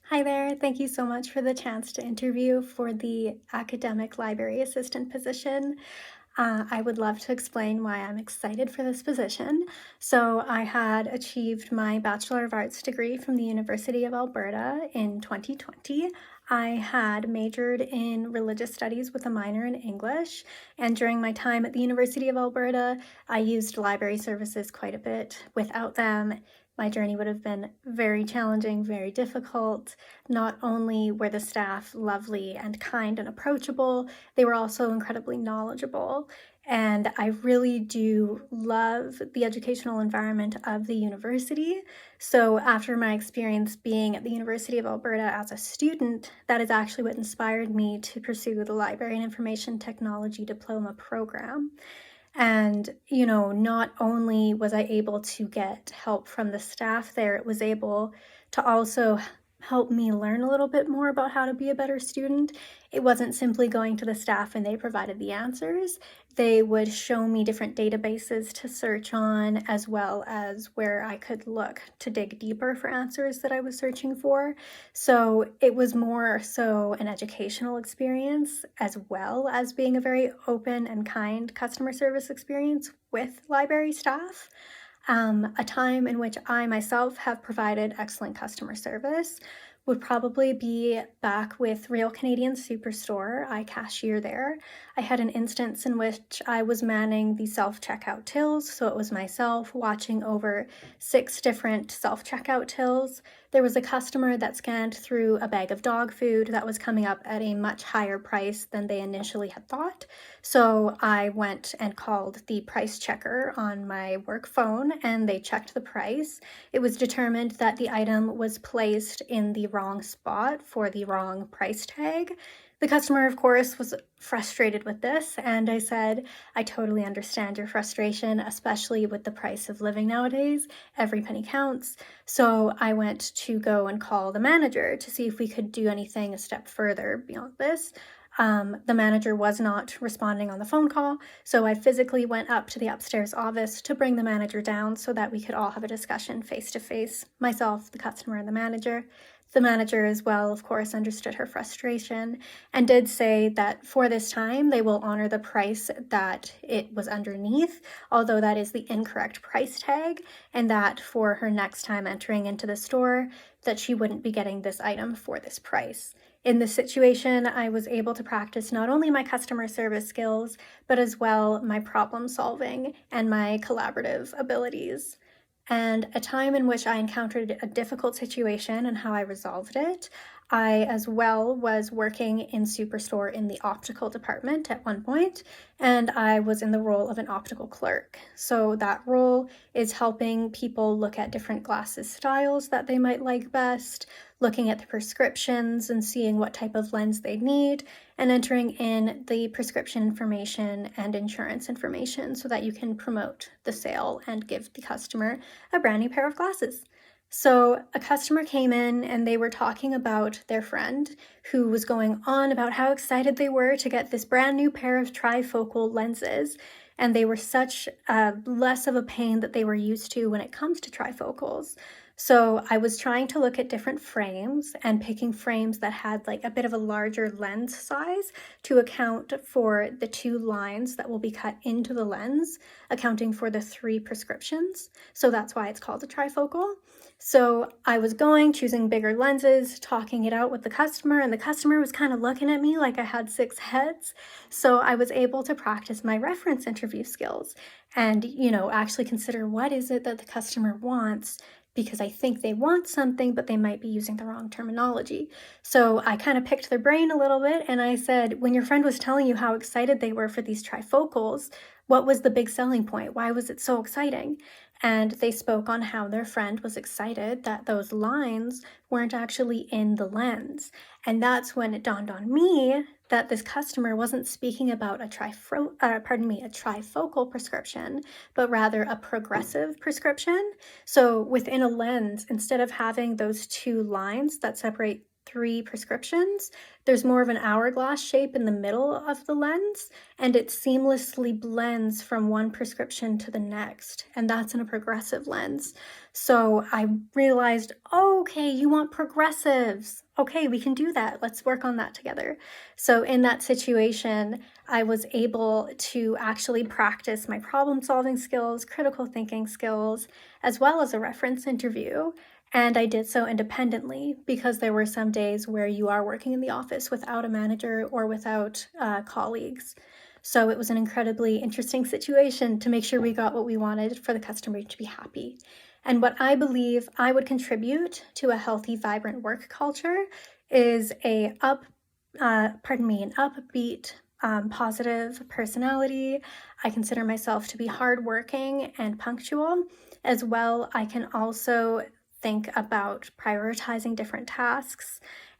Hi there. Thank you so much for the chance to interview for the academic library assistant position. I would love to explain why I'm excited for this position. So, I had achieved my Bachelor of Arts degree from the University of Alberta in 2020. I had majored in religious studies with a minor in English, and during my time at the University of Alberta, I used library services quite a bit. Without them, my journey would have been very challenging, very difficult. Not only were the staff lovely and kind and approachable, they were also incredibly knowledgeable. And I really do love the educational environment of the university. So, after my experience being at the University of Alberta as a student, that is actually what inspired me to pursue the Library and Information Technology Diploma program. And, not only was I able to get help from the staff there, it was able to also help me learn a little bit more about how to be a better student. It wasn't simply going to the staff and they provided the answers. They would show me different databases to search on, as well as where I could look to dig deeper for answers that I was searching for. So it was more so an educational experience, as well as being a very open and kind customer service experience with library staff. A time in which I myself have provided excellent customer service would probably be back with Real Canadian Superstore. I cashier there. I had an instance in which I was manning the self-checkout tills, so it was myself watching over 6 different self-checkout tills. There was a customer that scanned through a bag of dog food that was coming up at a much higher price than they initially had thought. So I went and called the price checker on my work phone and they checked the price. It was determined that the item was placed in the wrong spot for the wrong price tag. The customer, of course, was frustrated with this, and I said, I totally understand your frustration, especially with the price of living nowadays. Every penny counts. So I went to go and call the manager to see if we could do anything a step further beyond this. The manager was not responding on the phone call, so I physically went up to the upstairs office to bring the manager down so that we could all have a discussion face to face, myself, the customer, and the manager. The manager, as well, of course, understood her frustration and did say that for this time they will honor the price that it was underneath, although that is the incorrect price tag, and that for her next time entering into the store, that she wouldn't be getting this item for this price. In this situation, I was able to practice not only my customer service skills, but as well my problem solving and my collaborative abilities. And a time in which I encountered a difficult situation and how I resolved it. I, as well, was working in Superstore in the optical department at one point, and I was in the role of an optical clerk. So that role is helping people look at different glasses styles that they might like best, looking at the prescriptions and seeing what type of lens they need, and entering in the prescription information and insurance information so that you can promote the sale and give the customer a brand new pair of glasses. So a customer came in and they were talking about their friend who was going on about how excited they were to get this brand new pair of trifocal lenses. And they were such less of a pain that they were used to when it comes to trifocals. So I was trying to look at different frames and picking frames that had like a bit of a larger lens size to account for the 2 lines that will be cut into the lens, accounting for the 3 prescriptions. So that's why it's called a trifocal. So I was choosing bigger lenses, talking it out with the customer, and the customer was kind of looking at me like I had 6 heads. So I was able to practice my reference interview skills and, actually consider what is it that the customer wants, because I think they want something, but they might be using the wrong terminology. So I kind of picked their brain a little bit and I said, when your friend was telling you how excited they were for these trifocals, what was the big selling point? Why was it so exciting? And they spoke on how their friend was excited that those lines weren't actually in the lens. And that's when it dawned on me that this customer wasn't speaking about a trifocal prescription, but rather a progressive prescription. So within a lens, instead of having those 2 lines that separate 3 prescriptions. There's more of an hourglass shape in the middle of the lens, and it seamlessly blends from one prescription to the next, and that's in a progressive lens. So I realized, okay, you want progressives. Okay, we can do that. Let's work on that together. So in that situation, I was able to actually practice my problem-solving skills, critical thinking skills, as well as a reference interview. And I did so independently because there were some days where you are working in the office without a manager or without colleagues. So it was an incredibly interesting situation to make sure we got what we wanted for the customer to be happy. And what I believe I would contribute to a healthy, vibrant work culture is an upbeat, positive personality. I consider myself to be hardworking and punctual. As well, I can also think about prioritizing different tasks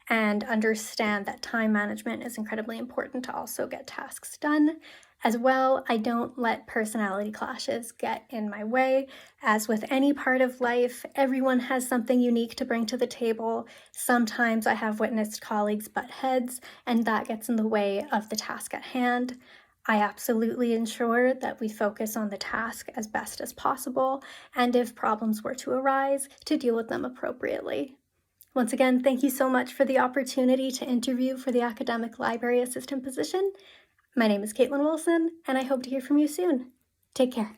and understand that time management is incredibly important to also get tasks done. As well, I don't let personality clashes get in my way. As with any part of life, everyone has something unique to bring to the table. Sometimes I have witnessed colleagues butt heads, and that gets in the way of the task at hand. I absolutely ensure that we focus on the task as best as possible, and if problems were to arise, to deal with them appropriately. Once again, thank you so much for the opportunity to interview for the academic library assistant position. My name is Caitlin Wilson, and I hope to hear from you soon. Take care.